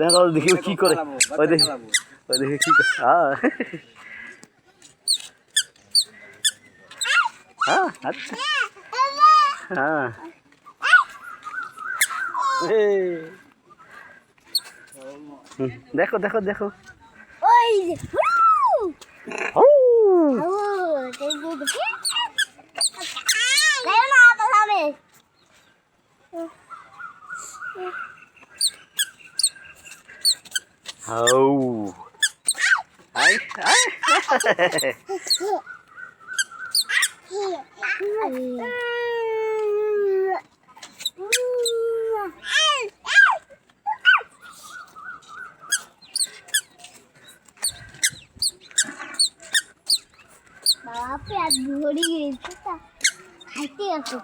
দেখো দেখি কি করে, ওই দেখি কি করে। আচ্ছা দেখো দেখো দেখো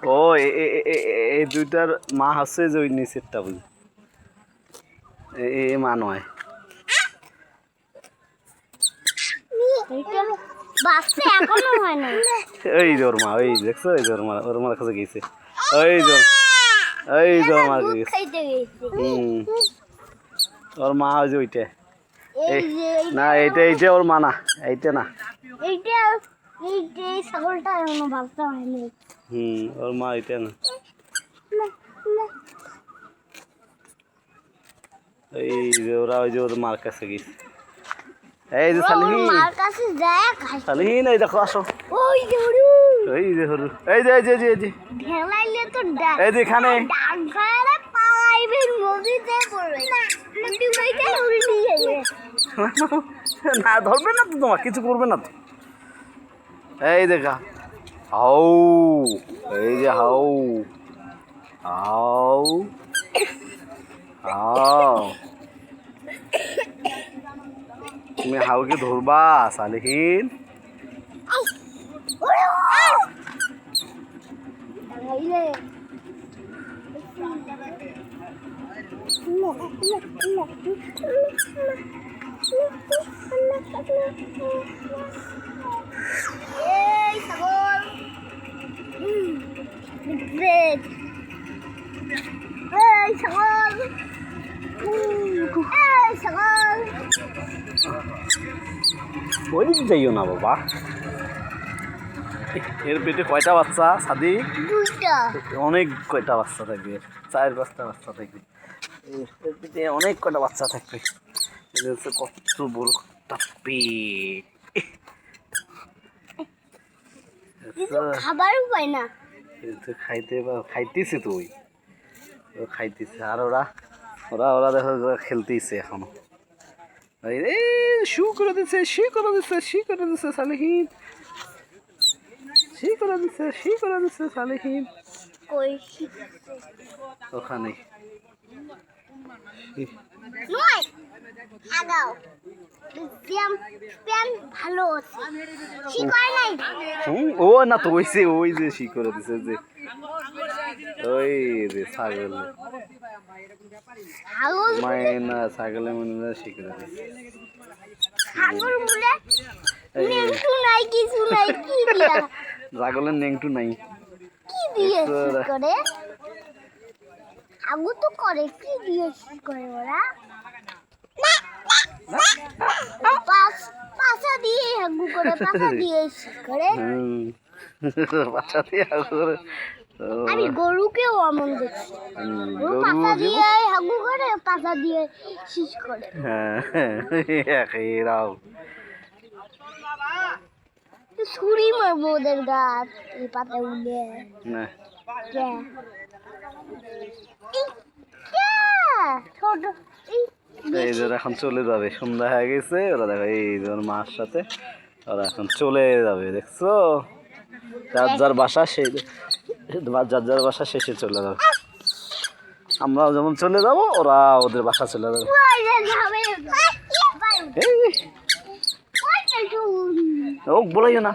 ও এই দুইটার মা আছে যে ওই নিচেরটা বুঝি মা নয়, ওই যে ওর মা, ওই দেখছো ওই যে ওর মার কাছে গেছে, ওই যে ওর মার কাছে ওর মা, ওই যে ওইটা না, এইটা ওর মা না, এইটা না, ছাগলটা বাচ্চা হয়নি। ওর মা এটা না, এই যে ওরা ওই যে ওর মার কাছে গেছে। এই যে সালিহিন এই দেখো আসো, এই যে হরু, এই যে এই যে ঢেলাইলে তো এই যে এখানে না ধরবে না তো, তোমার কিছু করবে না তো। এই দেখা হাউ, এই যে হাউ হাউ হাউ, তুমি হাউকে ধরবা সালিহিন। ওই দিক যাইও না বাবা, এর পেটে কয়টা বাচ্চা সাদি? অনেক কয়টা বাচ্চা থাকবে, 4-5টা বাচ্চা থাকবে এর পেটে, অনেক কয়টা বাচ্চা থাকবে। কত বড় একটা পেট, খাবারও পায় না, খাইতেছে তো, ওই খাইতেছে। আর ওরা ওরা ওরা দেখো খেলতেইছে এখনো, শু করে দিচ্ছে সালিহিন, সালিহিন ওখানে ও না তো, ওই যে শি করে দিছে, যে ওই যে ছাগল মায়না, ছাগলে মনে হয় শি করে দিছে। ছাগলের নেংটু নাই, কি দিয়ে করে আগু তো করে, কি দিয়ে করে ওরা পাছা দিয়ে আগু করে, পাছা দিয়ে করে, পাছা দিয়ে আগু করে। আমি গরুকেও এমন দেখছি, গরু পাছা দিয়ে আগু করে, পাছা দিয়ে শীষ করে। এরাও ছুরি মারবো ওদের গাছ, এই পাতা উঠে না, ছোট এই যে এখন চলে যাবে, সন্ধ্যা হয়ে গেছে। ওরা দেখো এই যে ওর মার সাথে ওরা এখন চলে যাবে, দেখছো যার যার বাসা, সেই যার যার বাসা শেষে চলে যাবে। আমরাও যেমন চলে যাব, ওরা ওদের বাসা চলে যাবে। ও বলাইও না।